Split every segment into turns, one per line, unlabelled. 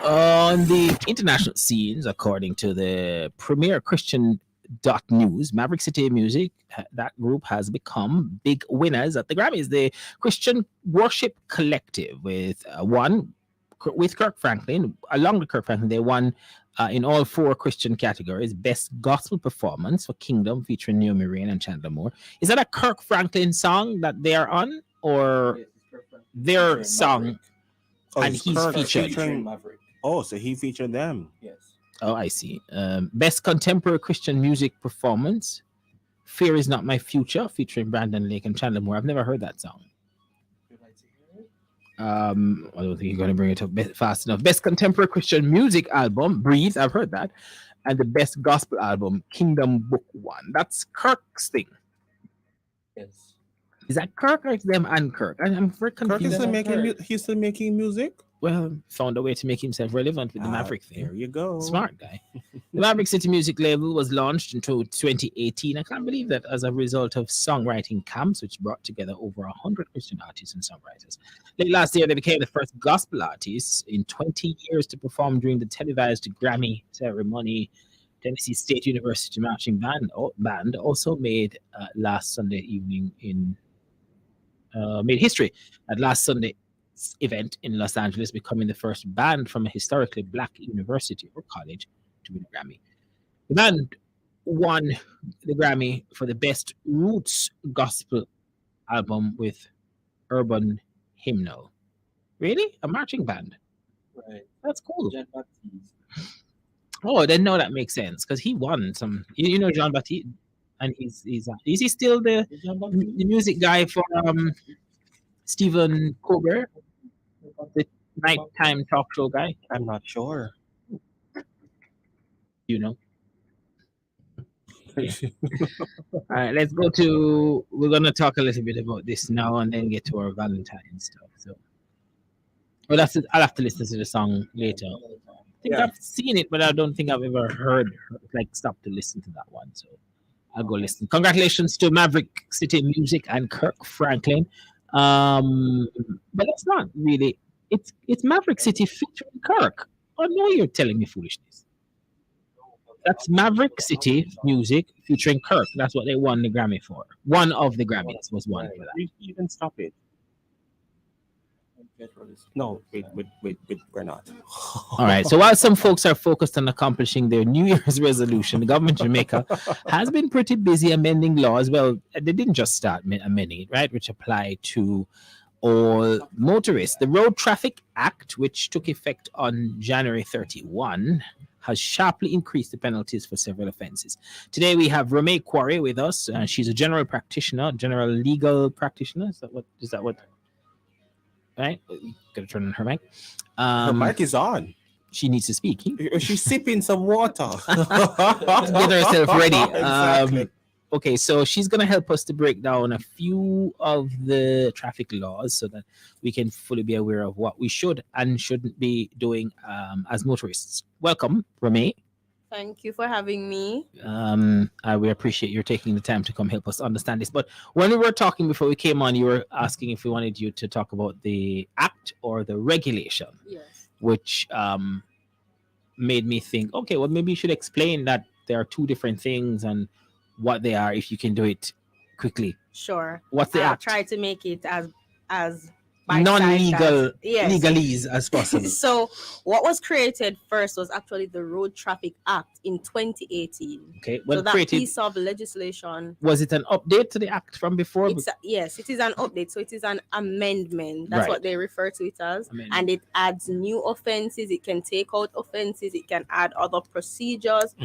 On the international scenes, according to the premier Christian dot news, Maverick City Music, that group has become big winners at the Grammys. The Christian Worship Collective with Kirk Franklin, along with Kirk Franklin, they won in all four Christian categories. Best Gospel Performance for Kingdom, featuring Naomi Rain and Chandler Moore. Is that a Kirk Franklin song that they are on, or their song?
Oh,
And
it's
he's
Kirk
featured.
featuring Maverick. Oh, so he featured them.
Yes.
Oh, I see. Best Contemporary Christian Music Performance, Fear Is Not My Future, featuring Brandon Lake and Chandler Moore. I've never heard that song. I don't think you're going to bring it up fast enough. Best Contemporary Christian Music Album, Breathe, I've heard that. And the Best Gospel Album, Kingdom Book 1. That's Kirk's thing.
Yes.
Is that Kirk or is them and Kirk? I'm very
Kirk
confused.
is he's still making music.
Well, found a way to make himself relevant with the Maverick thing.
There you go.
Smart guy. The Maverick City Music label was launched in 2018. I can't believe that, as a result of songwriting camps, which brought together over 100 Christian artists and songwriters. Late last year, they became the first gospel artists in 20 years to perform during the televised Grammy ceremony. Tennessee State University marching band also made last Sunday evening made history at last Sunday event in Los Angeles, becoming the first band from a historically black university or college to win a Grammy. The band won the Grammy for the best roots gospel album with urban hymnal. Really? A marching band?
Right.
That's cool.
John Baptiste.
Oh, then no, that makes sense because he won some. You know John Baptiste, and is he still the music guy for Stephen Colbert, the nighttime talk show guy?
I'm not sure.
You know. All right, let's go to. We're gonna talk a little bit about this now, and then get to our Valentine stuff. So, well, that's it. I'll have to listen to the song later. I think I've seen it, but I don't think I've ever heard stopped to listen to that one. So I'll go listen. Congratulations to Maverick City Music and Kirk Franklin. But that's not really. It's Maverick City featuring Kirk. Oh no, you're telling me foolishness. That's Maverick City Music featuring Kirk. That's what they won the Grammy for. One of the Grammys was won for that.
You can stop it. No, wait, we're not.
All right. So while some folks are focused on accomplishing their New Year's resolution, the government of Jamaica has been pretty busy amending laws. Well, they didn't just start amending it, right? Which apply to all motorists. The Road Traffic Act, which took effect on January 31, has sharply increased the penalties for several offenses. Today we have Romay Quarry with us. She's a general legal practitioner. Is that what? Right? Gotta turn on her mic.
Her mic is on.
She needs to speak.
She's sipping some water.
Get herself ready.
Exactly.
Okay, so she's going to help us to break down a few of the traffic laws so that we can fully be aware of what we should and shouldn't be doing as motorists. Welcome, Romay.
Thank you for having me.
We appreciate you taking the time to come help us understand this. But when we were talking before we came on, you were asking if we wanted you to talk about the act or the regulation.
Yes.
Which made me think, okay, well, maybe you should explain that there are two different things and what they are, if you can do it quickly.
Sure.
What's the
I'll
act?
try to make it as
non-legal
yes.
legalese as possible.
So what was created first was actually the Road Traffic Act in 2018.
Okay,
so that piece of legislation,
was it an update to the act from before?
Yes, it is an update. So it is an amendment. That's what they refer to it as.
Amendment.
And it adds new offenses. It can take out offenses. It can add other procedures.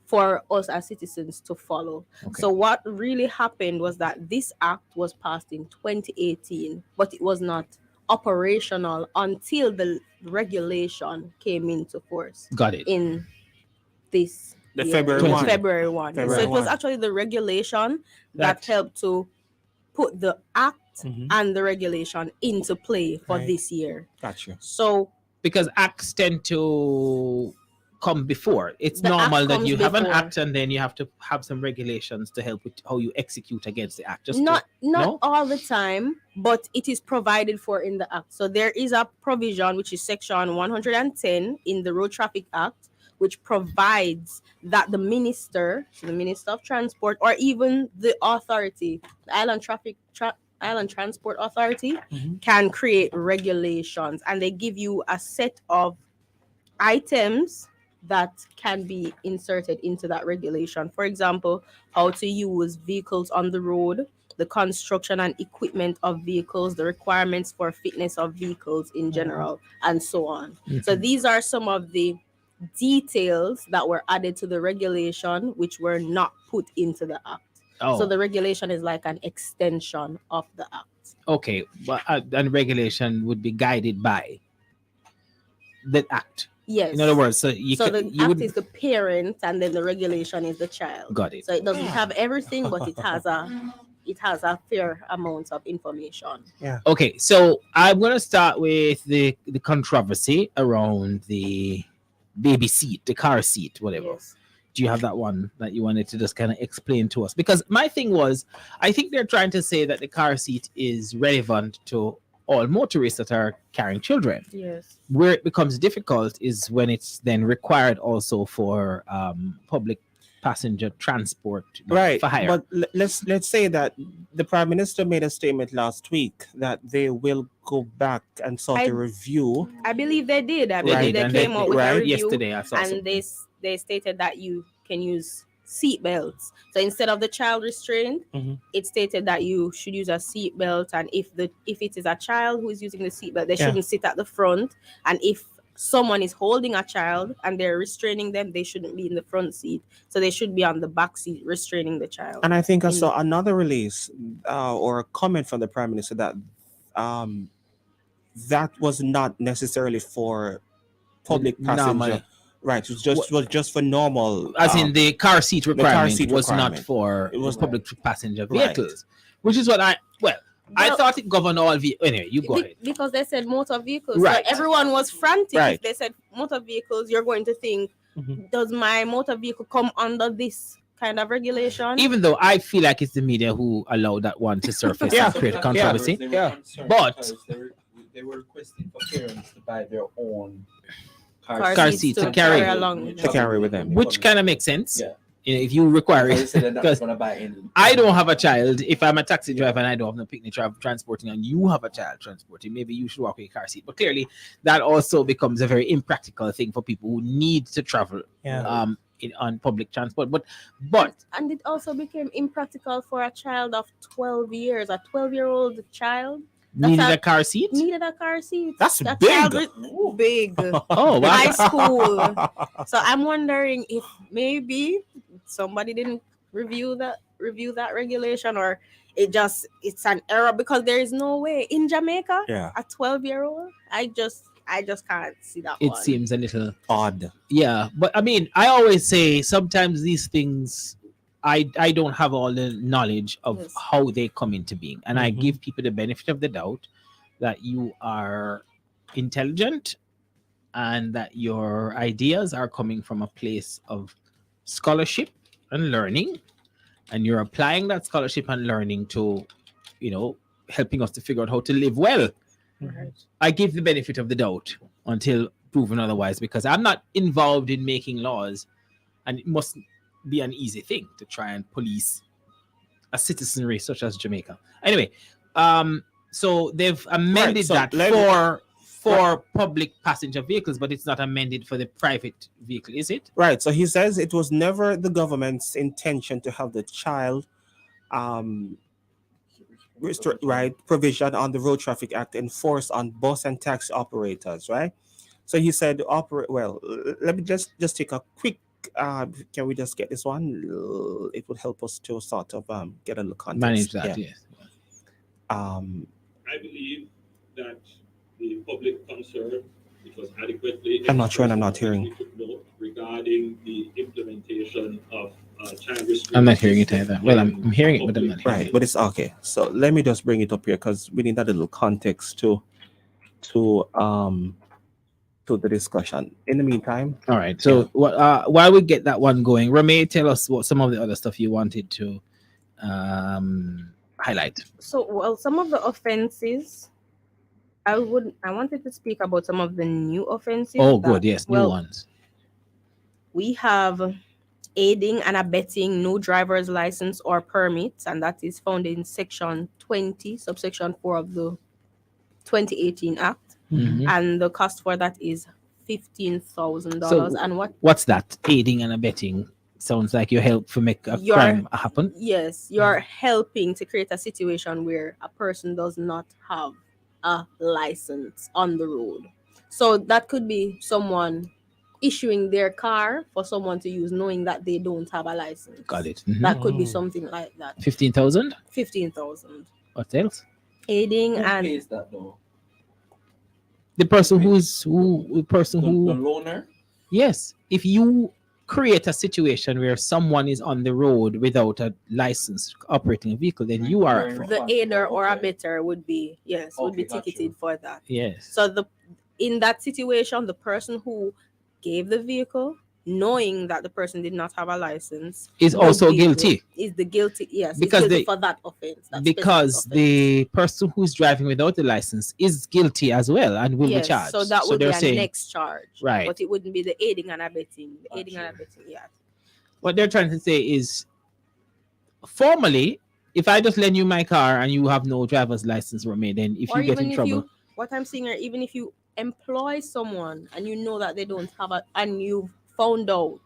For us as citizens to follow. Okay. So what really happened was that this act was passed in 2018, but it was not operational until the regulation came into force.
Got it.
In this
February
1. So it was actually the regulation that helped to put the act and the regulation into play for this year.
Gotcha.
So
because acts tend to come before. It's
The
normal
act
that
comes
you have an
before.
act and then you have to have some regulations to help with how you execute against the act. Just
Not
no?
all the time, but it is provided for in the act. So there is a provision which is section 110 in the Road Traffic Act, which provides that the minister of transport, or even the authority, the Island Transport Authority, can create regulations, and they give you a set of items that can be inserted into that regulation. For example, how to use vehicles on the road, the construction and equipment of vehicles, the requirements for fitness of vehicles in general, and so on. So these are some of the details that were added to the regulation which were not put into the act. So the regulation is like an extension of the act.
Okay, but and regulation would be guided by the act.
Yes.
In other words, so
the act is the parent, and then the regulation is the child.
Got it.
So it doesn't have everything, but it has a fair amount of information.
Yeah.
Okay, so I'm gonna start with the controversy around the baby seat, the car seat, whatever.
Yes.
Do you have that one that you wanted to just kind of explain to us? Because my thing was, I think they're trying to say that the car seat is relevant to all motorists that are carrying children.
Yes.
Where it becomes difficult is when it's then required also for public passenger transport,
Right.
for hire.
But let's say that the Prime Minister made a statement last week that they will go back and sort of review.
I believe they did. I
They
believe
did,
they
and
came out with a review,
yesterday. I saw
and
something.
they stated that you can use seat belts. So instead of the child restraint, it stated that you should use a seat belt, and if it is a child who is using the seat belt, they shouldn't sit at the front, and if someone is holding a child and they're restraining them, they shouldn't be in the front seat. So they should be on the back seat restraining the child.
And I think I saw another release or a comment from the Prime Minister that that was not necessarily for public passenger. Right, it was just for normal.
As in the car seat requirement
seat
was
requirement.
not for
It was
public passenger
Right.
vehicles, which is what I thought it governed all vehicles. Anyway, you go ahead.
Because they said motor vehicles.
Right.
So everyone was frantic.
Right.
If they said motor vehicles, you're going to think, does my motor vehicle come under this kind of regulation?
Even though I feel like it's the media who allowed that one to surface and create a controversy.
They were
Yeah.
concerned
But-
because they were requesting for parents to buy their own
Car seats to carry
along.
To carry with them.
Which kind of makes sense.
Yeah.
If you require
They
it.
said they're not
Because
gonna buy any.
I don't have a child. If I'm a taxi driver and I don't have no picnic transporting, and you have a child transporting, maybe you should walk with a car seat. But clearly, that also becomes a very impractical thing for people who need to travel on public transport. But
And it also became impractical for a child of 12 years, a 12-year-old child
needed a car seat.
needed a car seat.
That's
That
big.
child was big.
Oh, wow.
High school. So I'm wondering if maybe somebody didn't review that regulation, or it's an error, because there is no way in Jamaica a 12-year-old. I just can't see that
It
one.
seems a little
Odd.
yeah. But I mean, I always say sometimes these things I don't have all the knowledge of
Yes.
how they come into being, and I
Mhm.
give people the benefit of the doubt that you are intelligent and that your ideas are coming from a place of scholarship and learning, and you're applying that scholarship and learning to helping us to figure out how to live well.
Right.
I give the benefit of the doubt until proven otherwise, because I'm not involved in making laws, and it must be an easy thing to try and police a citizenry such as Jamaica. Anyway, so they've amended
so
that
let-
for public passenger vehicles, but it's not amended for the private vehicle, is it?
Right. So he says it was never the government's intention to have the child provision on the Road Traffic Act enforced on bus and taxi operators, right? So he said let me just take a quick can we just get this one? It would help us to sort of get a little context.
Manage that,
Yeah.
yes.
I believe that the public concern, it was adequately.
I'm not sure and I'm not hearing.
We took note regarding the implementation of child restraint.
I'm not hearing it either. Well, I'm hearing it, but I'm not hearing
Right, but it's okay. So let me just bring it up here because we need that little context to to the discussion. In the meantime,
All right. So while we get that one going, Ramey, tell us what some of the other stuff you wanted to highlight.
So, well, some of the offenses, I wanted to speak about some of the new offenses.
Oh, good. Yes, new
well,
ones.
we have aiding and abetting no driver's license or permits, and that is found in section 20, subsection 4 of the 2018 Act.
Mhm.
And the cost for that is $15,000.
So
and
what's that? Aiding and abetting sounds like you help to make a crime happen.
Yes, you're helping to create a situation where a person does not have a license on the road. So that could be someone issuing their car for someone to use knowing that they don't have a license.
Got it. Mhm.
That could be something like that.
15,000.
15,000.
What else?
Aiding
Who
and
pays that though?
The person
Wait.
the person
The
who
loaner?
yes, if you create a situation where someone is on the road without a license operating a vehicle, then you are at
Right.
fault.
the aider or
Okay.
abetter would be
Okay, got
ticketed
you.
for that.
Yes.
So in that situation, the person who gave the vehicle, knowing that the person did not have a license,
Is
would
also
be
guilty.
Is the guilty? Yes,
Because
is guilty
they-
for that offense. That
Because
specific offense.
the person who's driving without the license is guilty as well and will be
Yes,
charged.
so that would be
they're
a
saying
next charge,
Right.
But it wouldn't be the aiding and abetting. The aiding and
Gotcha.
abetting, yeah.
what they're trying to say is formally, if I just lend you my car and you have no driver's license from me, then if
Or
you get
even
in
if
trouble,
you, what I'm saying here, even if you employ someone and you know that they don't have and you've found out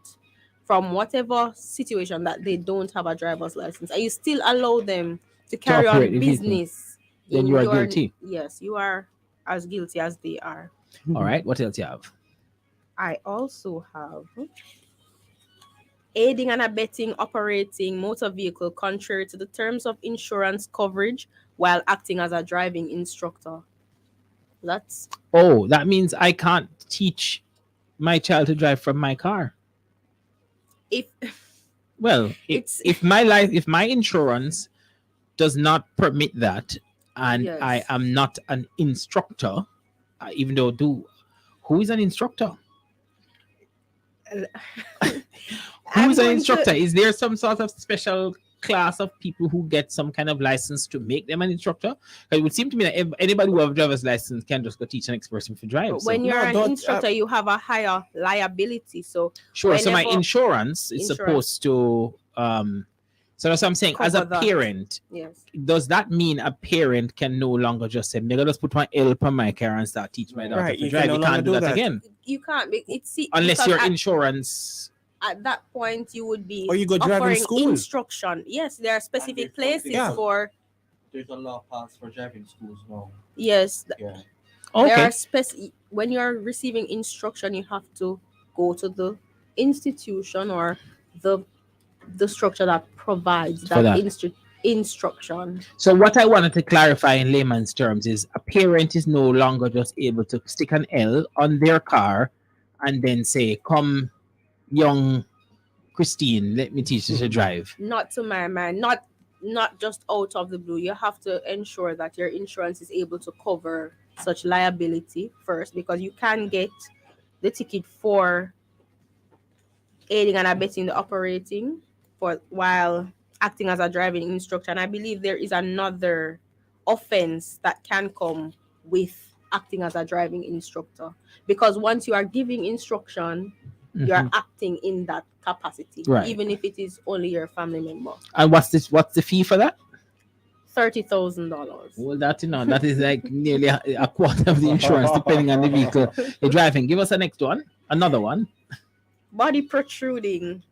from whatever situation that they don't have a driver's license, and you still allow them to carry on
operate the vehicle,
business,
then
in
you are
your-
guilty.
Yes, you are as guilty as they are.
All right, what else you have?
I also have aiding and abetting operating motor vehicle contrary to the terms of insurance coverage while acting as a driving instructor. That's
Oh, that means I can't teach my child to drive from my car.
if
Well,
It's-
if my insurance does not permit that, and
Yes.
I am not an instructor, even though who is an instructor? Who is an instructor? Is there some sort of special class of people who get some kind of license to make them an instructor? 'Cause it would seem to me that anybody who have a driver's license can just go teach an next person to drive. So,
When you're
No,
an
don't,
instructor, you have a higher liability. So
sure. So my
whenever-
insurance is supposed to so that's what I'm saying. As a
Cover that.
parent,
yes,
does that mean a parent can no longer just say, "Maybe just put my help on my car and start teaching my daughter
Right,
to
you
drive"?
can no
You
longer
can't do
do
that
that.
again
you can't make it. See,
unless
because
your
at,
insurance.
at that point you would be
Or you go driving
offering
school.
instruction. Yes, there are specific
there's
places
Yeah.
for
There's a law passed for driving schools now.
yes.
Yeah.
There
Okay.
are when you're receiving instruction, you have to go to the institution or the structure that provides
For
that,
that.
instruction.
So what I wanted to clarify in layman's terms is a parent is no longer just able to stick an L on their car and then say, "Come, young Christine, let me teach you to drive."
Not to my mind, not just out of the blue. You have to ensure that your insurance is able to cover such liability first, because you can get the ticket for aiding and abetting the operating for while acting as a driving instructor. And I believe there is another offense that can come with acting as a driving instructor, because once you are giving instruction, you are
Mhm.
acting in that capacity,
Right.
even if it is only your family member.
And what's the fee for that?
$30,000.
Well, that is like nearly a quarter of the insurance, depending on the vehicle you're driving. Give us the next one, another one.
Body protruding,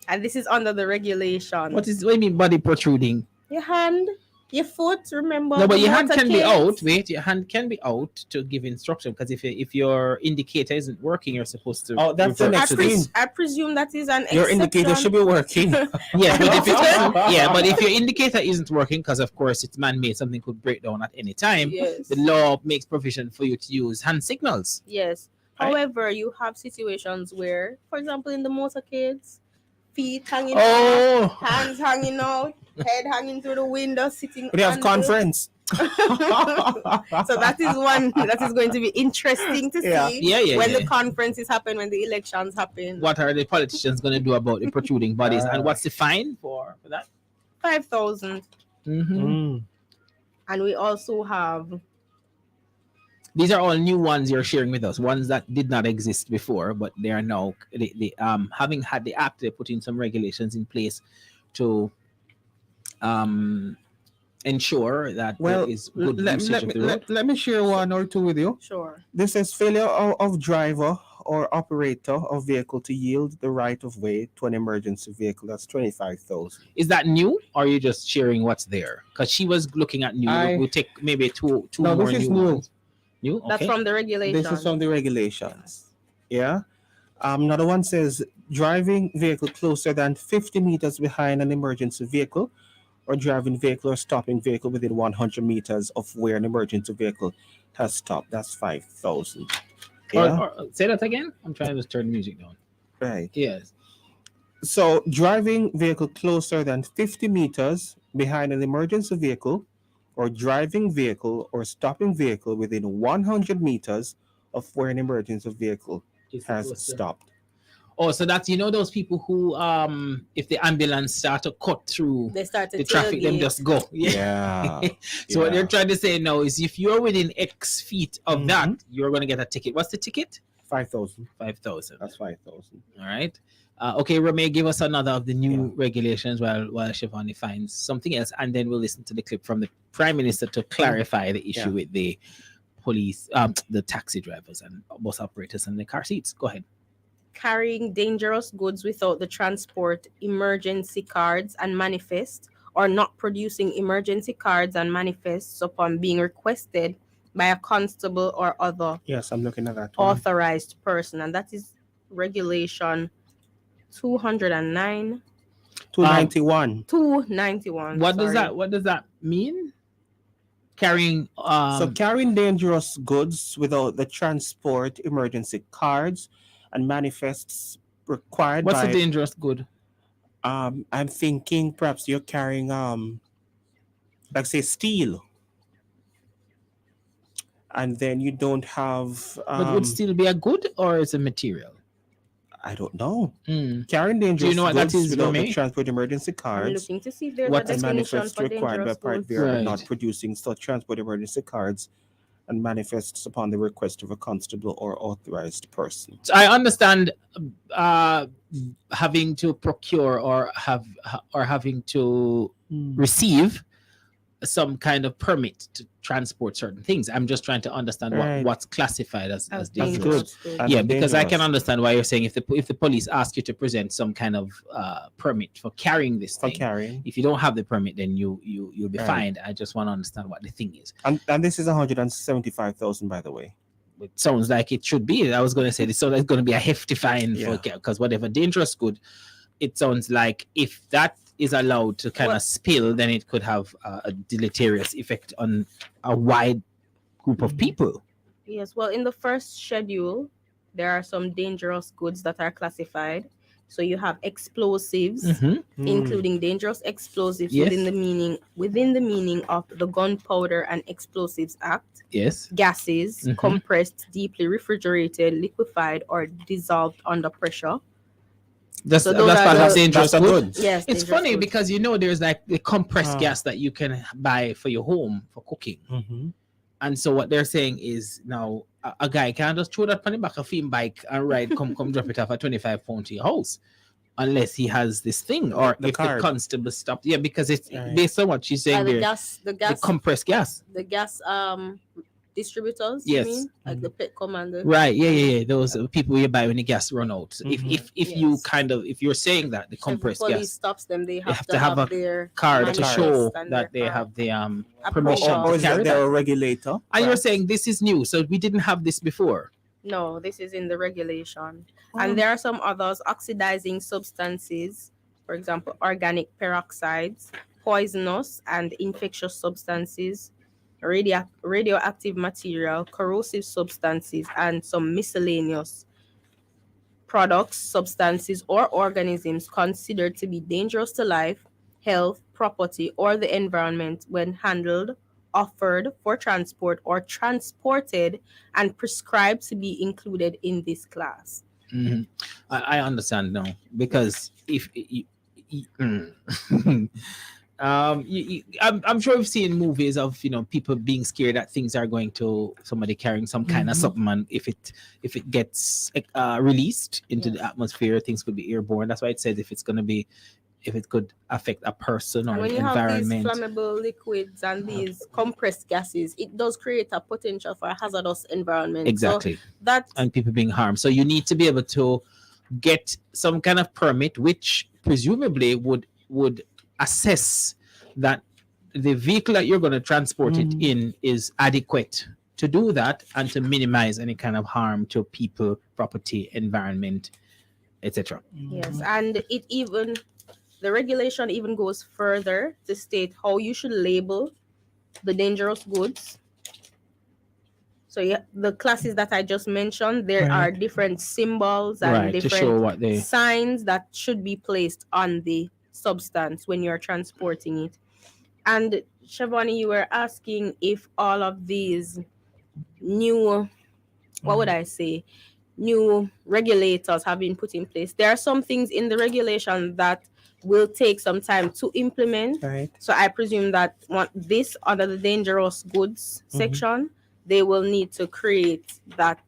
and this is under the regulation.
What do you mean body protruding?
Your hand, your foot? Remember?
No, but
the
your hand can be
motorcades?
out. Wait, your hand can be out to give instruction, because if your indicator isn't working, you're supposed to.
Oh, that's the
revert
next
to
thing.
this.
I presume that is an
Your indicator
exception.
should be working.
Yes, but if your indicator isn't working, because of course it's man-made, something could break down at any time.
Yes.
The law makes provision for you to use hand signals.
Yes.
Right.
However, you have situations where, for example, in the motorcades, feet hanging out,
Oh,
hands hanging out, head hanging through the window, sitting.
We have
on
conference.
So that is one that is going to be interesting to
Yeah.
see
Yeah,
when
yeah.
the conferences happen, when the elections happen.
What are the politicians going to do about the protruding bodies, and what's the fine for that?
5,000.
Mm-hmm.
Mm.
And we also have
These are all new ones you're sharing with us, ones that did not exist before, but they are now having had the act, they're putting some regulations in place to ensure that
Well,
there is good usage of the road.
let me share one or two with you.
sure.
This is failure of driver or operator of vehicle to yield the right of way to an emergency vehicle. That's 25,000.
Is that new, or are you just sharing what's there? Because she was looking at new. We'll take maybe two
No,
more
this is
new
new.
ones. New? Okay.
That's from the regulation.
This is from the regulations. Yeah. Another one says driving vehicle closer than 50 meters behind an emergency vehicle, or driving vehicle or stopping vehicle within 100 meters of where an emergency vehicle has stopped. That's 5,000. Yeah.
Or say that again. I'm trying to turn the music down.
Right.
Yes.
So driving vehicle closer than 50 meters behind an emergency vehicle, or driving vehicle or stopping vehicle within 100 meters of where an emergency vehicle has stopped.
Oh, so that's those people who if the ambulance start to cut through
They start to
the traffic, them
tailgate.
just go.
Yeah.
So what they're trying to say now is if you're within X feet of that,
Mhm.
you're gonna get a ticket. What's the ticket?
5,000.
5,000.
That's 5,000.
All right. Okay, Romeo, give us another of the new
Yeah.
regulations while Shivani finds something else, and then we'll listen to the clip from the Prime Minister to clarify the issue
Yeah.
with the police, the taxi drivers and bus operators and the car seats. Go ahead.
Carrying dangerous goods without the transport emergency cards and manifest, or not producing emergency cards and manifests upon being requested by a constable or other
Yes, I'm looking at that one.
authorized person. And that is regulation 209.
291.
291.
What does that mean? Carrying
So carrying dangerous goods without the transport emergency cards and manifests required
what's
by
a dangerous good?
I'm thinking perhaps you're carrying like say steel, and then you don't have
But would still be a good or is a material?
I don't know.
Hmm.
Carrying dangerous
know what that
goods
is,
without the
Romeo?
transport emergency
I'm
cards
looking to see if there's
What
a
is
and
definition
manifests
for
required by
dangerous
part
goods.
bearer
Right.
not producing such transport emergency cards and manifests upon the request of a constable or authorized person.
So I understand having to procure or having to receive some kind of permit to transport certain things. I'm just trying to understand
Right.
what's classified as
As
dangerous.
dangerous goods.
And
Yeah, because I can
dangerous
understand why you're saying if the police ask you to present some kind of permit for carrying this
for
thing,
carrying.
if you don't have the permit, then you'll be
Right.
fined. I just want to understand what the thing is.
And this is 175,000, by the way.
It sounds like it should be. I was going to say this, so there's going to be a hefty fine
Yeah.
because whatever dangerous good, it sounds like if that is allowed to kind
Well-
of spill, then it could have a deleterious effect on a wide group of people.
Yes, well, in the first schedule, there are some dangerous goods that are classified. So you have explosives,
Mhm.
including dangerous explosives
Yes.
within the meaning of the Gunpowder and Explosives Act.
Yes.
Gases,
Mhm.
compressed, deeply refrigerated, liquefied, or dissolved under pressure.
That's
So those
that's
are
part of
the-
dangerous
That's a
good.
good.
Yes,
It's
dangerous
funny
goods.
because there's like the compressed
Ah.
gas that you can buy for your home for cooking.
Mhm.
And so what they're saying is now a guy can't just throw that on the back of him bike and ride, come drop it off at 25 pound to your house, unless he has this thing or
The
if
card.
the constable stopped. Yeah, because it's
Right.
based on what she's saying
the
there.
gas, the
The
gas,
compressed gas.
the gas distributors.
Yes.
You mean? Like the Petcom and the
Right. Yeah. Those people you buy when the gas run out. So
Mhm.
if you
Yes.
kind of if you're saying that the
So if the
compressed
police
gas
stops them, they have,
have to have a
their
card to
manifest
show
and
that
their
they
card.
have the
A
permission
permission.
Or
to
is
carry
that there
that.
a regulator?
And you're
perhaps?
saying this is new, so we didn't have this before.
No, this is in the regulation.
Oh.
And there are some others, oxidizing substances, for example, organic peroxides, poisonous and infectious substances, radioactive material, corrosive substances, and some miscellaneous products, substances, or organisms considered to be dangerous to life, health, property, or the environment when handled, offered for transport or transported and prescribed to be included in this class.
Mhm. I understand now, because if I'm sure we've seen movies of people being scared that things are going to somebody carrying some kind of something, and if it gets released into the
Yes.
atmosphere, things could be airborne. That's why it says if it could affect a person or
And when
the
you have these
environment.
flammable liquids and these compressed gases, it does create a potential for a hazardous environment.
Exactly.
So that
And people being harmed. So you need to be able to get some kind of permit, which presumably would assess that the vehicle that you're going to transport it in is adequate to do that and to minimize any kind of harm to people, property, environment, etc.
yes, and the regulation even goes further to state how you should label the dangerous goods. So yeah, the classes that I just mentioned, there
Right.
are different symbols and
Right, to show
different
what they
signs that should be placed on the substance when you're transporting it. And Shavani, you were asking if all of these new, what would I say, new regulators have been put in place. There are some things in the regulation that will take some time to implement.
Right.
So I presume that this under the dangerous goods section, they will need to create that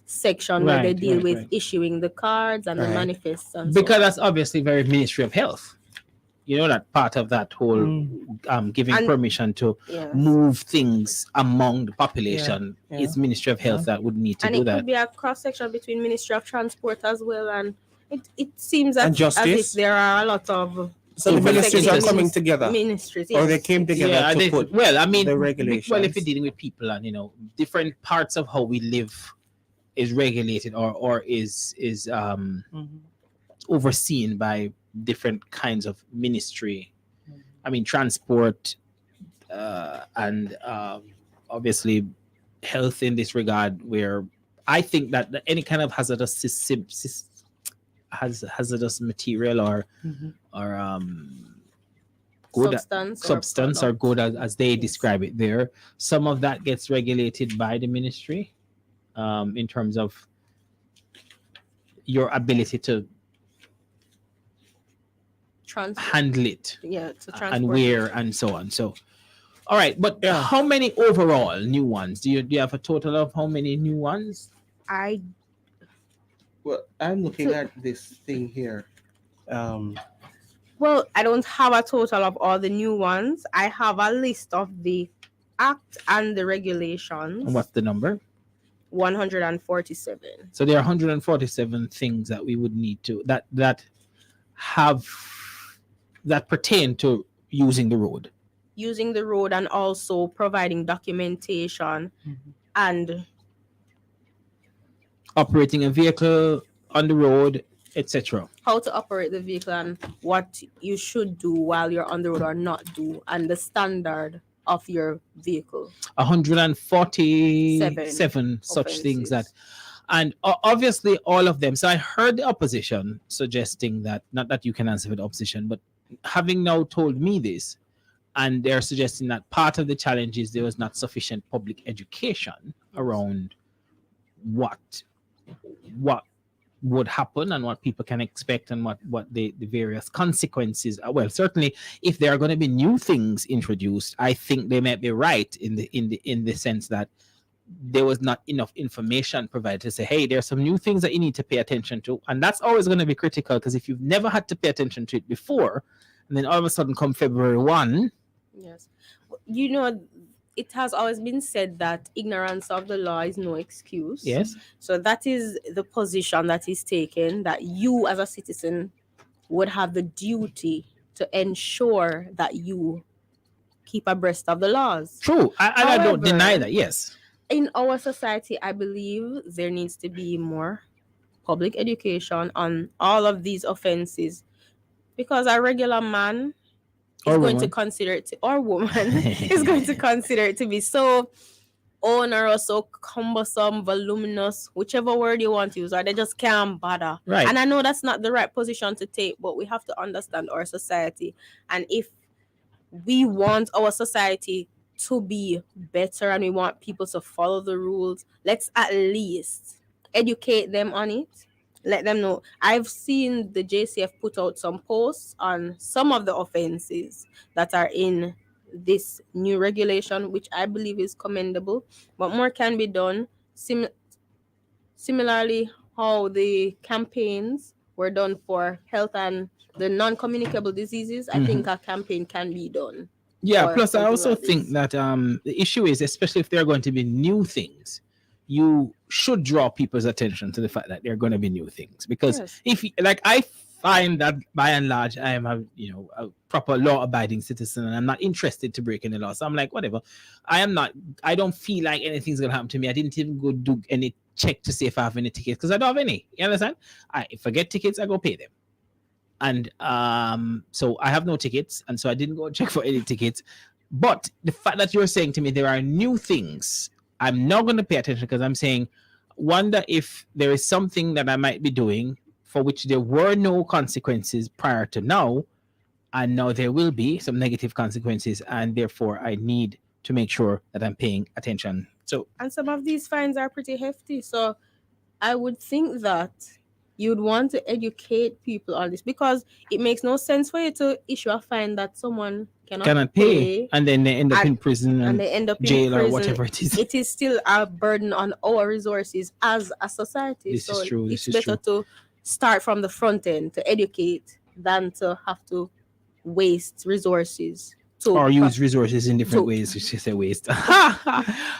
section where they
Right,
deal
right,
with
right.
issuing the cards and the
Right.
manifests and
because
so on.
that's obviously very Ministry of Health. That part of that whole giving
And-
permission to
Yes.
move things among the population
Yeah,
is Ministry of Health that would need to
And
do
it
that.
could be a cross section between Ministry of Transport as well, and it seems
And
as
Justice.
if there are a lot of
So the ministries are coming together,
ministries,
or they
yes.
came together
Yeah,
to put
well, I mean,
the
well, if
regulations.
you're dealing with people and different parts of how we live is regulated or is overseen by different kinds of ministry. I mean, transport and obviously health in this regard, where I think that any kind of hazardous material or good substance or good as they describe it there, some of that gets regulated by the ministry in terms of your ability to handle it
to transport
and where and so on. So all right, but
Yeah.
how many overall new ones? Do you have a total of how many new ones?
Well, I'm looking at this thing here.
Well, I don't have a total of all the new ones. I have a list of the act and the regulations.
And what's the number?
147.
So there are 147 things that we would need to that pertain to using the road.
Using the road and also providing documentation and
Operating a vehicle on the road, etc.
how to operate the vehicle and what you should do while you're on the road or not do, and the standard of your vehicle.
147 such things that, and obviously all of them. So I heard the opposition suggesting that, not that you can answer for the opposition, but having now told me this, and they're suggesting that part of the challenge is there was not sufficient public education around what would happen and what people can expect and what the various consequences are. Well, certainly if there are going to be new things introduced, I think they might be right in the sense that there was not enough information provided to say, hey, there's some new things that you need to pay attention to. And that's always going to be critical, because if you've never had to pay attention to it before, and then all of a sudden come February 1.
Yes. It has always been said that ignorance of the law is no excuse.
Yes.
So that is the position that is taken, that you as a citizen would have the duty to ensure that you keep abreast of the laws.
True. I don't
However,
deny that. Yes.
In our society, I believe there needs to be more public education on all of these offenses, because a regular man is going to consider it or woman is going to consider it to be so onerous, so cumbersome, voluminous, whichever word you want to use, or they just can't bother.
Right.
And I know that's not the right position to take, but we have to understand our society. And if we want our society to be better and we want people to follow the rules, let's at least educate them on it. Let them know. I've seen the JCF put out some posts on some of the offenses that are in this new regulation, which I believe is commendable, but more can be done. Similarly, how the campaigns were done for health and the non-communicable diseases, I think a campaign can be done.
Yeah,
or
plus I
something
also
like
think
this.
that the issue is, especially if there are going to be new things, you should draw people's attention to the fact that there are going to be new things. Because
Yes.
if like I find that by and large I am a proper law abiding citizen and I'm not interested to break any law. So I'm like, whatever. I don't feel like anything's gonna happen to me. I didn't even go do any check to see if I have any tickets because I don't have any. You understand? If I get tickets, I go pay them. And so I have no tickets, and so I didn't go check for any tickets. But the fact that you're saying to me there are new things, I'm not going to pay attention because I'm saying, wonder if there is something that I might be doing for which there were no consequences prior to now, and now there will be some negative consequences, and therefore I need to make sure that I'm paying attention. So,
And some of these fines are pretty hefty. So I would think that you'd want to educate people on this because it makes no sense for you to issue a fine that someone
cannot pay, and then they end up
and-
in prison
and
and
they end up in
jail or
prison.
whatever it is.
It is still a burden on our resources as a society.
This is true,
It's
this is
better to start from the front end to educate than to have to waste resources.
Or use resources in different ways. It's just a waste. All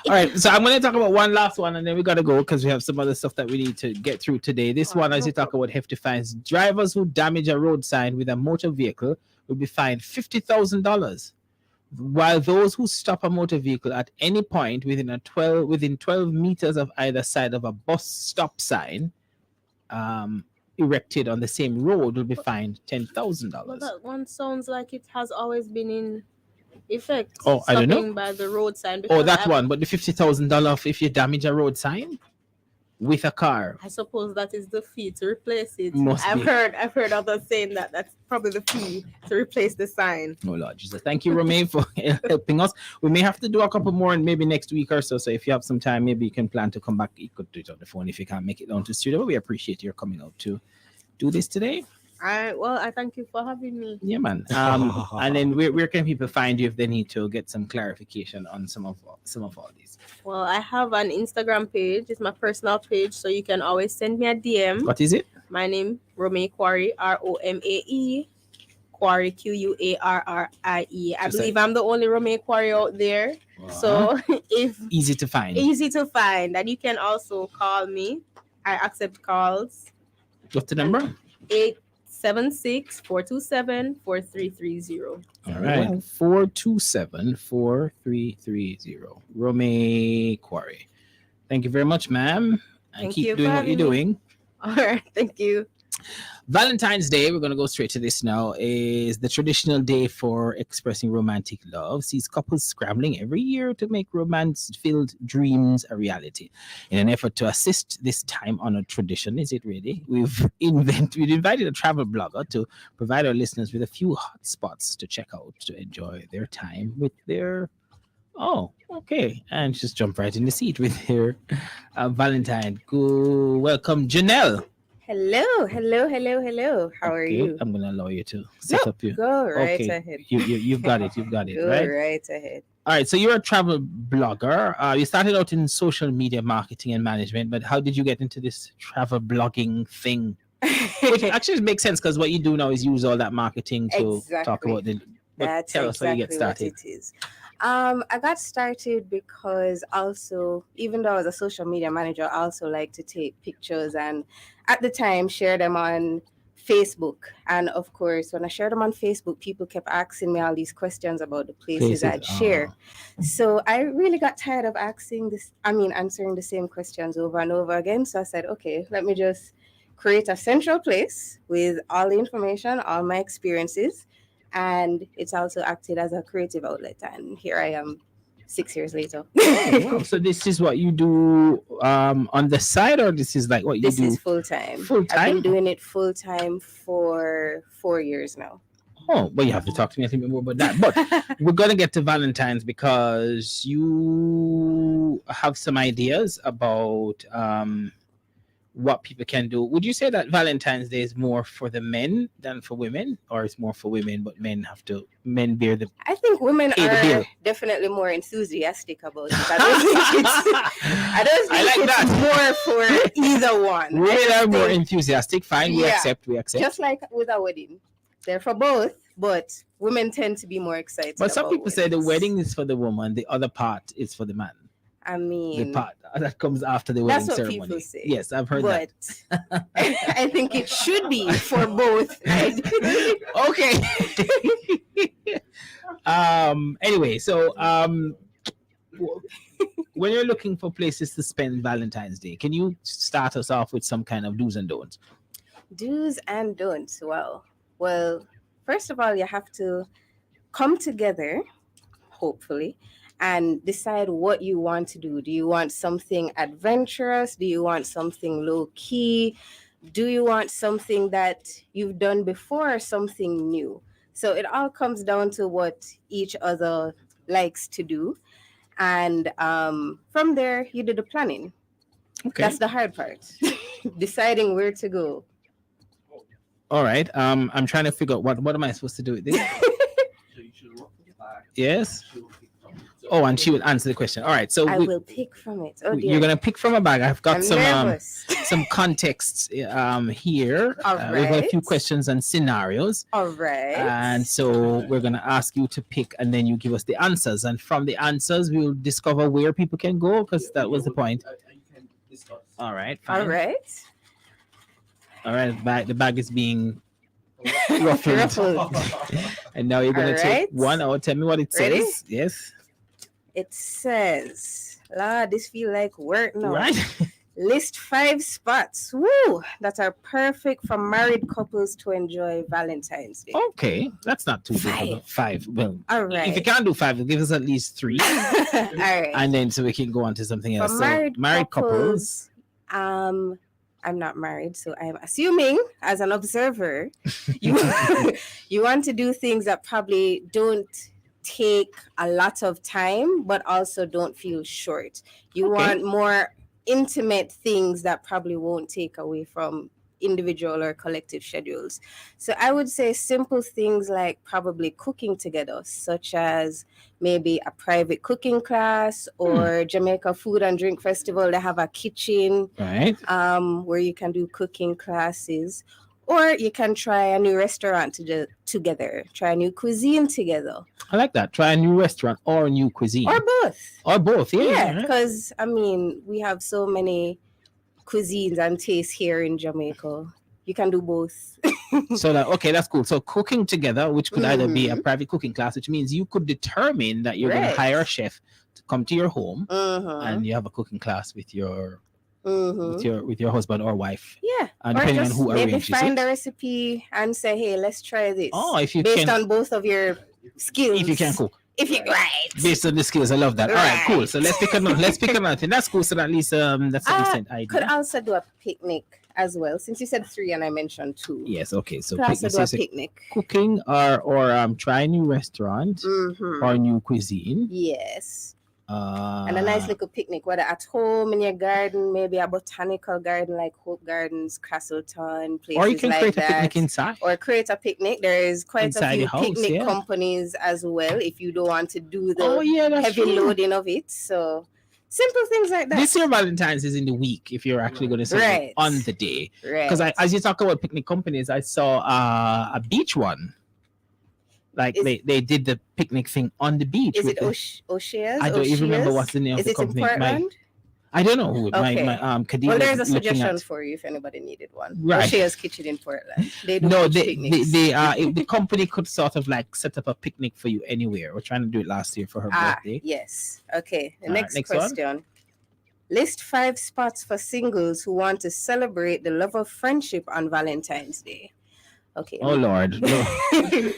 right, so I'm going to talk about one last one, and then we got to go because we have some other stuff that we need to get through today. This one, as you talk about hefty fines, drivers who damage a road sign with a motor vehicle will be fined $50,000, while those who stop a motor vehicle at any point within 12 meters of either side of a bus stop sign erected on the same road will be fined $10,000.
Well, that one sounds like it has always been in effect.
Oh, I don't know.
Stopping by the road sign.
Oh,
because
that one. But the $50,000 if you damage a road sign with a car.
I suppose that is the fee to replace it.
Must
I've
be.
heard others saying that that's probably the fee to replace the sign.
Oh Lord Jesus. Thank you, Romain, for helping us. We may have to do a couple more and maybe next week or so. So if you have some time, maybe you can plan to come back. You could do it on the phone if you can't make it down to the studio. But we appreciate your coming out to do this today.
I thank you for having me.
Yeah, man. And then where can people find you if they need to get some clarification on some of all these?
Well, I have an Instagram page. It's my personal page, so you can always send me a DM.
What is it?
My name, Romae Quarry, Romae, Quarry, Quarrie. I
Just
believe I'm the only Romae Quarry out there. So if
easy to find.
And you can also call me. I accept calls.
What's the number?
876-427-4330.
All right. 427-4330. Romae Quarry. Thank you very much, ma'am. And
Thank
keep
you
doing
for
what you're
having me.
doing.
All right, thank you.
Valentine's Day, we're going to go straight to this now, is the traditional day for expressing romantic love. Sees couples scrambling every year to make romance-filled dreams a reality. In an effort to assist this time-honored tradition, is it really? We've invited a travel blogger to provide our listeners with a few hot spots to check out to enjoy their time with their... Oh, okay. And just jump right in the seat with her Valentine. Good. Welcome, Janelle.
Hello. How are
Okay,
you?
I'm gonna allow you to set up your.
Go right
Okay.
ahead.
You've got it.
Go
Right.
right ahead.
All right. So you're a travel blogger. You started out in social media marketing and management, but how did you get into this travel blogging thing? Which actually makes sense because what you do now is use all that marketing to talk
Exactly.
about the. But
That's
tell us how you get
exactly what
started.
it is. I got started because also, even though I was a social media manager, I also like to take pictures and at the time share them on Facebook. And of course, when I shared them on Facebook, people kept asking me all these questions about the places I'd share. So I really got tired of answering the same questions over and over again. So I said, okay, let me just create a central place with all the information, all my experiences. And it's also acted as a creative outlet. And here I am 6 years later.
Wow. So this is what you do on the side, or this is like what you
This
do
is full time.
full
I've been
time?
doing it full time for 4 years now.
Oh, well, you have to talk to me a little bit more about that. But we're going to get to Valentine's because you have some ideas about what people can do. Would you say that Valentine's Day is more for the men than for women, or it's more for women, but men bear the?
I think women
Pay the bill.
are definitely more enthusiastic about it. I don't think
like
it's
that.
more for either one. I
Women
just
are more
think,
enthusiastic. Fine, we
Yeah.
accept. We accept.
just like with a wedding. They're for both, but women tend to be more excited.
But some
about
people say the
weddings.
wedding is for the woman, the other part is for the man.
I
The
mean,
part that comes after the wedding
that's what
ceremony.
people say.
Yes, I've heard that.
but I think it should be for both.
Okay. Anyway, so when you're looking for places to spend Valentine's Day, can you start us off with some kind of do's and don'ts?
Do's and don'ts. Well, first of all, you have to come together, hopefully, and decide what you want to do. Do you want something adventurous? Do you want something low key? Do you want something that you've done before or something new? So it all comes down to what each other likes to do. And from there, you do the planning.
Okay.
That's the hard part. Deciding where to go.
All right. I'm trying to figure out what am I supposed to do with this?
So you should look for the bag.
Yes.
She will pick from it. So
Oh, and she would answer the question. All right. So
I will pick from it. Oh, dear.
you're gonna pick from a bag. I've got
I'm
some
nervous.
some contexts here.
All
We've got a few
right.
questions and scenarios.
All right.
And so we're going to ask you to pick, and then you give us the answers. And from the answers, we'll discover where people can go, because that was the point.
You can discuss.
All right.
All
Fine.
right.
All right. The bag is being ruffled.
Ruffled.
And now you're going to
All
take
right.
one out. Tell me what it
Ready?
says. Yes.
It says, this feel like work now.
Right.
List 5 spots. Woo! That are perfect for married couples to enjoy Valentine's Day.
Okay. That's not too difficult. 5. Well,
All
if you
right.
can't do 5, give us at least 3.
All right.
And then so we can go on to something
For
else. So
married
couples.
I'm not married, so I'm assuming as an observer, you you want to do things that probably don't take a lot of time, but also don't feel short. You
Okay.
want more intimate things that probably won't take away from individual or collective schedules. So I would say simple things like probably cooking together, such as maybe a private cooking class or Jamaica Food and Drink Festival. They have a kitchen
Right.
where you can do cooking classes, or you can try a new restaurant together, try a new cuisine together,
I like that. Try a new restaurant or a new cuisine.
or both.
Or both. Yeah.
Yeah, because I mean, we have so many cuisines and tastes here in Jamaica. You can do both.
So that's cool. So cooking together, which could either be a
Mhm.
private cooking class, which means you could determine that you're going
Right.
to hire a chef to come to your home,
Mhm,
and you have a cooking class with your
mhm.
with your husband or wife,
Yeah,
and
or
depending on
just
who
maybe
arranges
find
it.
a recipe and say, "Hey, let's try this."
Oh, if you
based
can,
on both of your skills.
if you can cook.
If you right.
Based on the skills, I love that. All right, cool.
Right.
So let's pick another thing. That's cool. So at least that's a decent
Could
idea.
also do a picnic as well, since you said 3 and I mentioned 2.
Yes. Okay. So
Could also
picnic,
do
so
a
it's a
picnic.
cooking or try a new restaurant
Mhm.
or new cuisine.
Yes. And a nice
Uh,
little picnic, whether at home in your garden, maybe a botanical garden like Hope Gardens, Castleton, places
or you can
like
create a
that.
picnic inside.
Or create a picnic. There is quite
Inside
a few
the house,
picnic
yeah.
companies as well if you don't want to do the
Oh yeah, that's
heavy
true.
loading of it. So simple things like that.
This year Valentine's is in the week if you're actually going to celebrate
Right.
on the day.
right.
Because as you talk about picnic companies, I saw a beach one. Like
Is-
they did the picnic thing on the beach.
Is
with
it
the-
O'Shea's?
I don't even remember what's the name of
Is
the
it in
company.
Portland?
I don't know. My
Okay.
Khadija
Well, there's a
was looking
suggestion
at.
for you if anybody needed one.
Right.
O'Shea's Kitchen in Portland. They do
No,
beach picnics.
the company could sort of like set up a picnic for you anywhere. We're trying to do it last year for her birthday.
Yes. Okay. The
All right,
next
next one.
question. List 5 spots for singles who want to celebrate the love of friendship on Valentine's Day. Okay.
Oh Lord, no.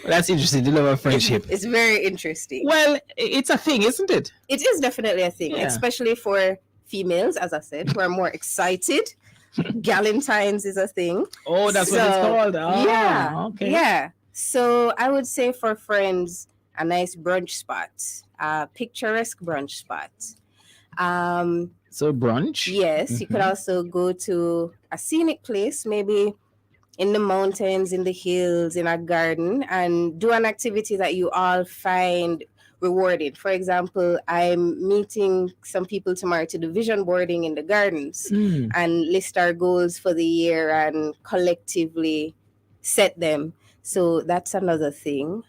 That's interesting. The love of friendship.
It's very interesting.
Well, it's a thing, isn't it?
It is definitely a thing,
Yeah.
especially for females, as I said, who are more excited. Galentine's is a thing.
Oh, that's what it's
So,
called. Oh,
yeah.
okay.
Yeah. So I would say for friends, a nice brunch spot, a picturesque brunch spot.
So brunch.
Yes, you could
Mhm.
also go to a scenic place, maybe in the mountains, in the hills, in a garden, and do an activity that you all find rewarding. For example, I'm meeting some people tomorrow to do vision boarding in the gardens
Mm.
and list our goals for the year and collectively set them. So that's another thing.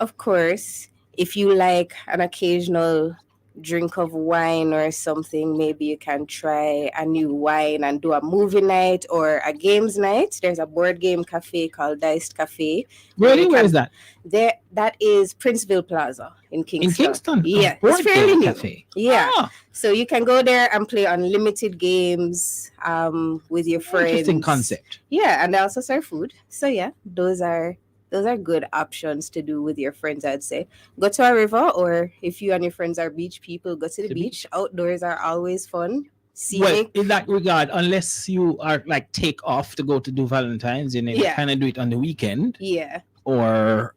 Of course, if you like an occasional drink of wine or something, maybe you can try a new wine and do a movie night or a games night. There's a board game cafe called Diced Cafe.
Really?
you
Where
can-
is that?
There, that is Princeville Plaza in Kingston.
In Kingston. A
Yeah,
board
it's fairly
game
new.
cafe.
Yeah,
Ah,
so you can go there and play unlimited games with your friends.
interesting concept.
Yeah, and they also serve food. So yeah, those are good options to do with your friends. I'd say go to a river, or if you and your friends are beach people, go to the
The
beach. Outdoors are always fun.
Well,
Scenic.
in that regard, unless you are like take off to go to do Valentine's, and then
Yeah.
kind of do it on the weekend,
Yeah,
or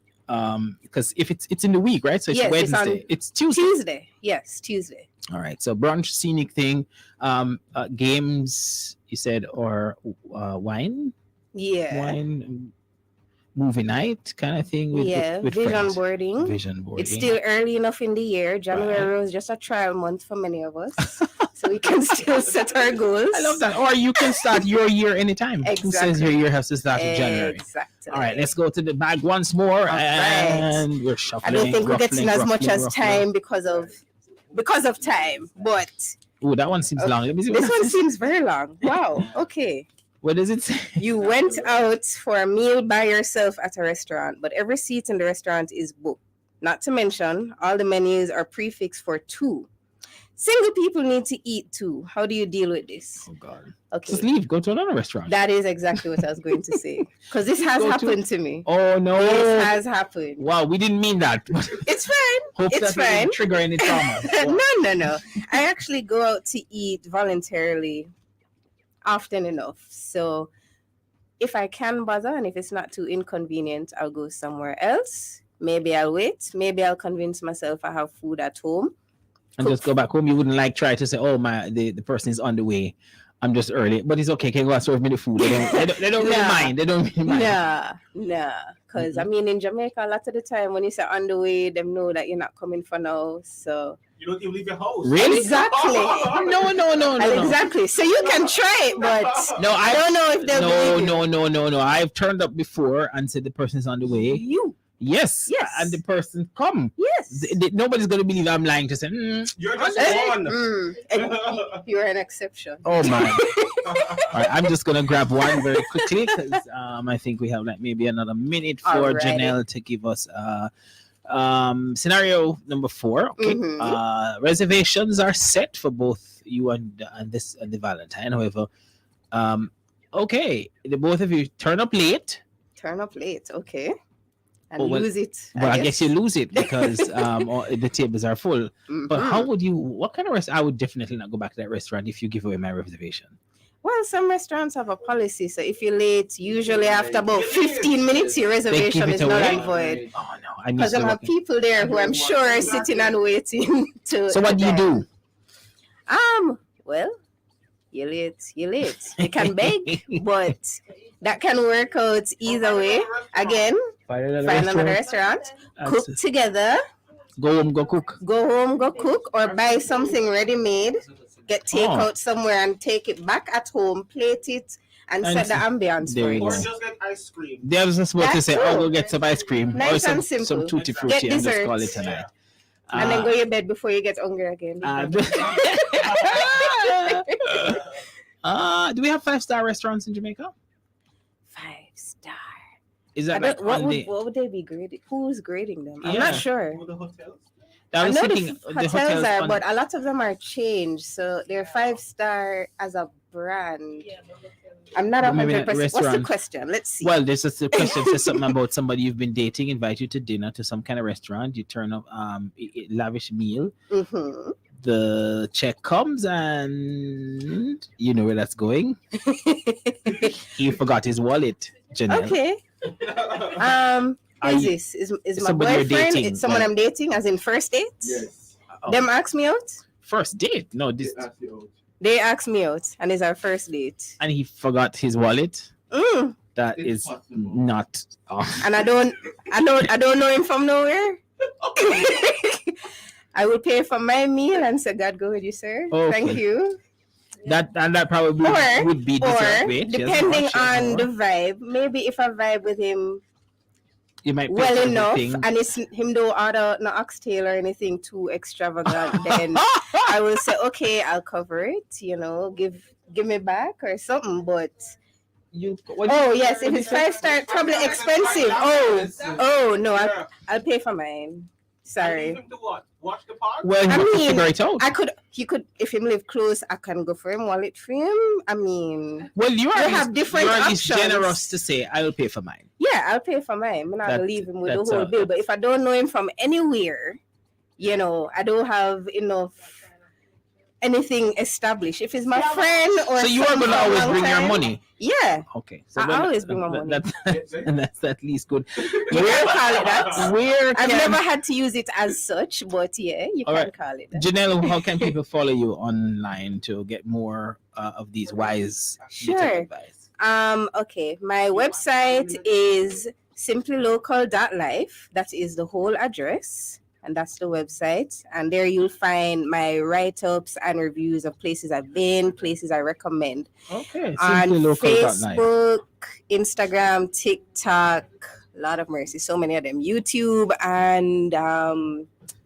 because if it's in the week, right? So it's
Yes, it's on
Wednesday. It's Tuesday.
Tuesday. Yes, Tuesday.
All right. So brunch, scenic thing, games. You said or wine,
Yeah,
movie night kind of thing with
yeah.
with
Vision
friends.
boarding.
Vision boarding.
It's still early enough in the year. January was just a trial month for many of us, so we can still set our goals.
I love that. Or you can start your year anytime. Who says your
Exactly.
year has to start in January?
Exactly.
All right, let's go to the bag once more,
right.
and we're
I
shuffling.
don't think we're
ruffling,
getting as much
ruffling,
as
ruffling.
time because of time, but
Oh, that one seems
Okay.
long. Let me see what
this
that
one
says.
seems very long. Wow. Okay.
What does it say?
You went out for a meal by yourself at a restaurant, but every seat in the restaurant is booked. Not to mention, all the menus are prefixed for two. Single people need to eat too. How do you deal with this?
Oh God!
Okay.
Just leave. Go to another restaurant.
That is exactly what I was going to say. Because this has
Go to-
happened to me.
Oh no!
This has happened.
Wow, we didn't mean that.
It's fine.
Hope
It's
that doesn't
fine.
trigger any trauma.
No. I actually go out to eat voluntarily often enough. So if I can bother and if it's not too inconvenient, I'll go somewhere else. Maybe I'll wait. Maybe I'll convince myself I have food at home.
And just go back home. You wouldn't like try to say, "Oh my, the person is on the way. I'm just early," but it's okay. Can you go and serve me the food? They don't really
Nah.
mind. They don't really mind.
Nah. Because I mean, in Jamaica, a lot of the time when you say on the way, them know that you're not coming for now. So
You don't even leave your house.
Really?
Exactly.
No.
Exactly. So you can try it, but
No,
I don't know if they'll believe you.
No. I've turned up before and said the person is on the way.
You.
Yes.
Yes.
And the person come.
Yes.
Nobody's gonna believe I'm lying to say.
You're just one.
And you're an exception.
Oh my. All right, I'm just gonna grab one very quickly because I think we have like maybe another minute for
Alrighty.
Janelle to give us scenario number 4. Okay.
Mhm.
Reservations are set for both you and the Valentine. However, okay, the both of you turn up late.
Turn up late, okay. And
Oh, well,
lose it.
But I guess you lose it because the tables are full. But how would you? What kind of restaurant? I would definitely not go back to that restaurant if you give away my reservation.
Well, some restaurants have a policy. So if you're late, usually after about 15 minutes, your reservation
it
is null
away?
and void.
Oh no, I need
Because
to
I have
look.
people there who I'm sure are sitting and waiting to.
So what do you do?
Well, you're late. You can beg, but that can work out either way. Again, find another restaurant, cook together,
Go home, go cook.
go home, go cook, or buy something ready made. Get takeout somewhere and take it back at home, plate it, and set the ambience
There
for
you
it.
go.
Or just get ice cream.
They was supposed to
That's
say,
true.
"Oh, go get some ice cream or
Nice
some
and simple.
some tutti
Get
frutti and just
dessert.
call it tonight."
And then go to your bed before you get hungry again.
Do we have 5-star restaurants in Jamaica?
5-star.
Is
I
that
don't-
like
what
on the?
would they be graded? Who's grading them? I'm
Yeah.
not sure.
All the hotels.
I
I
was
know
thinking
the hotels are, but a lot of them are changed. So they're 5-star as a brand. I'm not
But maybe
100%.
not
What's the
restaurant.
question? Let's see.
Well, there's just a question says something about somebody you've been dating, invite you to dinner to some kind of restaurant. You turn up lavish meal.
Mhm.
The check comes and you know where that's going. He forgot his wallet, Janelle.
Okay.
Are
Who is
you-
this? Is my
somebody you're
boyfriend?
dating,
It's someone
like-
I'm dating, as in first date?
Yes.
Oh,
Them ask me out.
first date? No, this,
They ask you out.
They ask me out, and it's our first date.
and he forgot his wallet.
Mm.
That
It's
is
possible.
not.
And I don't know him from nowhere. I will pay for my meal and say, God go with you, sir.
Okay.
Thank you.
That probably
Or-
would be
Or
deserved. Wait, yes,
depending
or sure,
on
or
the vibe, maybe if I vibe with him
you might pay
well
for
enough,
everything.
and it's him don't order no oxtail or anything too extravagant, then I will say, okay, I'll cover it. Give me back or something. But oh yes, if it's 5-star, probably expensive. Oh no, I'll pay for mine. Sorry.
Watch the park.
Well,
I
you have to
mean,
figure it out.
He could, if him live close, I can go for him, wallet for him. I mean,
Well, you are
have different
you're at least
options.
generous to say I will pay for mine.
yeah, I'll pay for mine. I'm not gonna
That's-
leave him with the
that's
whole
a-
bill. But if I don't know him from anywhere, I don't have enough anything established. If it's my friend or
So you are
someone
gonna
from a
always
long
bring your
time,
money.
Yeah,
Okay. So
I always bring my money.
That's at least good.
you can call it that.
Where
I've
can
never had to use it as such, but yeah, you
All
can
right.
call it that.
Janelle, how can people follow you online to get more of these wise bits of
Sure.
advice?
Okay, my website is simplylocal.life. That is the whole address, and that's the website. And there you'll find my write-ups and reviews of places I've been, places I recommend.
Okay.
On
Simplylocal.life.
Facebook, Instagram, TikTok, a lot of mercy, so many of them. YouTube, and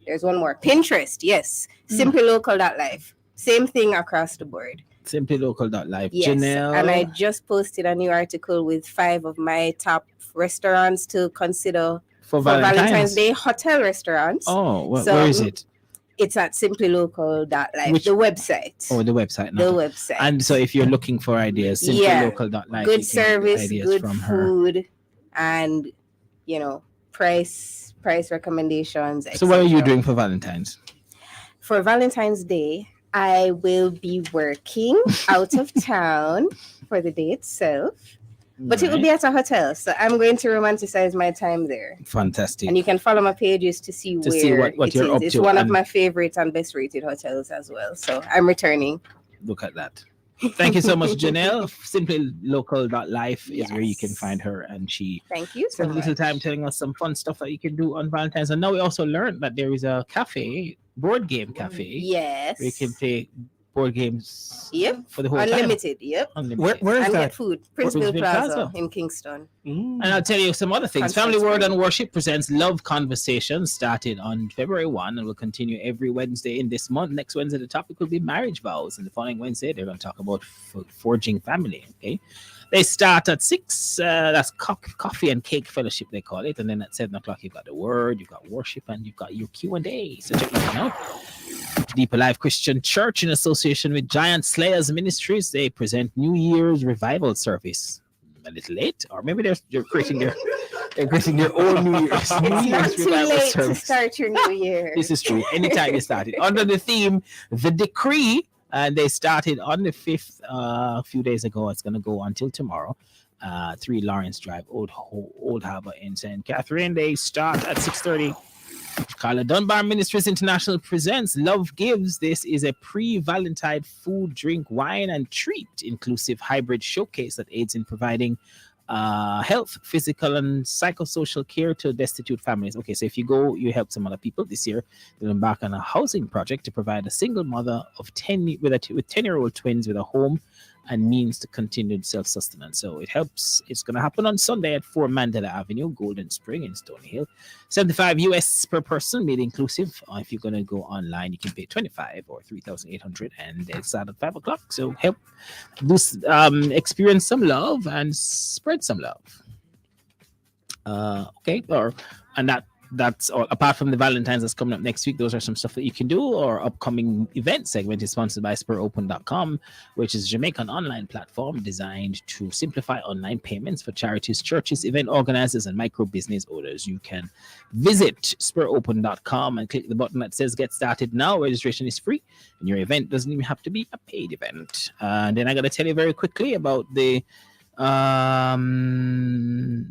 there's one more, Pinterest. Yes, simplylocal.life. Same thing across the board.
Simplylocal.life.
Yes,
Janelle.
and I just posted a new article with 5 of my top restaurants to consider
for
for Valentine's Day, hotel restaurants.
Oh,
So,
where is it?
It's at simplylocal.life,
Which-
the website.
Oh, the website.
the
No.
website.
And so if you're looking for ideas,
Yeah.
simplylocal.life.
Good
you can get
service,
ideas
good
from her.
food, and price recommendations.
So what are you
etc.
doing for Valentine's?
For Valentine's Day? I will be working out of town for the day itself, but it will be at a hotel. So I'm going to romanticize my time there.
Fantastic.
And you can follow my pages to see
To
where
see what
it
you're
is.
up
It's
to
one of
and-
my favorite and best rated hotels as well. So I'm returning.
Look at that. Thank you so much, Janelle. Simplylocal.life is where you can
Yes.
find her, and she
Thank you so
spent a little
much.
time telling us some fun stuff that you can do on Valentine's. And now we also learned that there is a cafe, board game cafe,
Yes.
where you can play board games
Yep.
for the whole time.
Unlimited. Yep.
Unlimited.
Where is
And
that?
get food. Princeville
Princeville
Plaza,
Plaza.
in Kingston.
Mm.
And I'll tell you some other things.
Conference
Family Word
room.
and Worship presents Love Conversations, started on February 1 and will continue every Wednesday in this month. Next Wednesday, the topic will be marriage vows. And the following Wednesday, they're going to talk about forging family. Okay. They start at 6. That's coffee and cake fellowship, they call it. And then at 7 o'clock, you've got the word, you've got worship, and you've got your Q&A. So check that out. Deeper Life Christian Church, in association with Giant Slayers Ministries, they present New Year's Revival Service. A little late, or maybe they're creating their own New Year's
It's not too
Revival
late to
Service.
start your new year.
This is true. Anytime you start it. Under the theme, The Decree, and they started on the 5th a few days ago. It's going to go until tomorrow. 3 Lawrence Drive, Old Harbor in St. Catherine. They start at 6:30. Carla Dunbar Ministries International presents Love Gives. This is a pre-Valentine food, drink, wine, and treat inclusive hybrid showcase that aids in providing health, physical, and psychosocial care to destitute families. Okay, so if you go, you help some other people. This year, they'll embark on a housing project to provide a single mother of 10-year-old twins with a home and means to continued self-sustenance. So it helps. It's going to happen on Sunday at 4 Mandela Avenue, Golden Spring in Stony Hill. 75 US per person, made inclusive. If you're going to go online, you can pay 25 or 3,800, and they start at 5 o'clock. So help experience some love and spread some love. Okay, that's all. Apart from the Valentine's that's coming up next week, those are some stuff that you can do. Our upcoming event segment is sponsored by SpurOpen.com, which is a Jamaican online platform designed to simplify online payments for charities, churches, event organizers, and micro business owners. You can visit SpurOpen.com and click the button that says Get Started Now. Registration is free, and your event doesn't even have to be a paid event. And then I got to tell you very quickly about the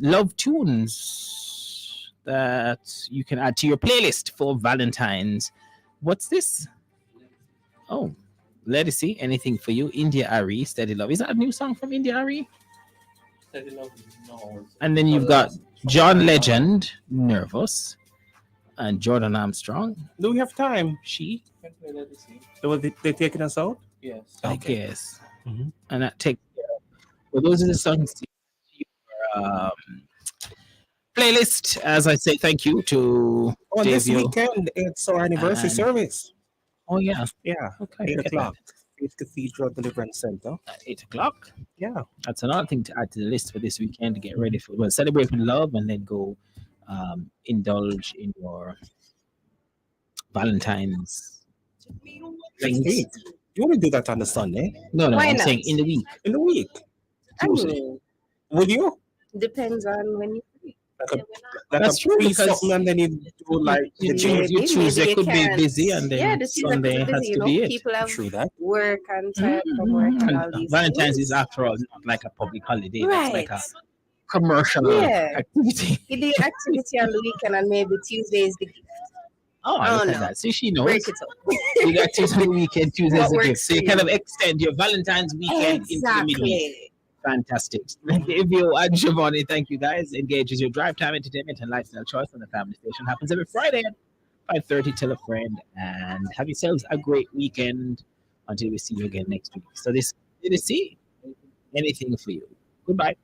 love tunes that you can add to your playlist for Valentine's. What's this? Oh, let us see. Anything for you? India Ari, Steady Love. Is that a new song from India Ari?
Steady Love, no.
And then you've got John Legend, Nervous, and Jordan Armstrong.
Do we have time?
She.
Can play Let It Sing?
They taking us out?
Yes.
I
Okay.
guess.
Mhm.
And that take. Well, those are the songs. Playlist. As I say, thank you to
Oh, this
Davio.
weekend it's our anniversary
And-
service.
Oh yeah.
Yeah,
Okay.
8
look at
o'clock. Faith Cathedral Deliverance Center.
that. At 8 o'clock.
Yeah.
That's another thing to add to the list for this weekend to get ready for. Well, celebrate with love and then go indulge in your Valentine's things.
Hey, you want to do that on the Sunday?
No,
Why
I'm
not?
saying in the week.
In the week?
I
Tuesday.
mean,
Would you?
depends on when you free.
Like a
That's true,
free
because
something and then you do like
You
the
choose,
day.
you Tuesday
maybe
could be
can't.
busy and then
Yeah, the Tuesday could be
Sunday has
busy,
to be it.
People have
True that.
work and time from work and all
And
these
Valentine's
things.
is after all not like a public holiday. It's
Right.
like a commercial
Yeah.
activity.
You do your activity on the weekend and maybe Tuesday is the gift.
Oh,
Oh,
look at
no.
that. See, she knows.
Break it up.
You got Tuesday weekend, Tuesday's
What
the gift.
works
So you
for
kind
you.
of extend your Valentine's weekend into the midweek.
Exactly.
Fantastic. If you and Giovanni, thank you guys. Engage is your drive time entertainment and lifestyle choice on the family station. Happens every Friday at 5:30. Tell a friend and have yourselves a great weekend until we see you again next week. So this is see anything for you. Goodbye.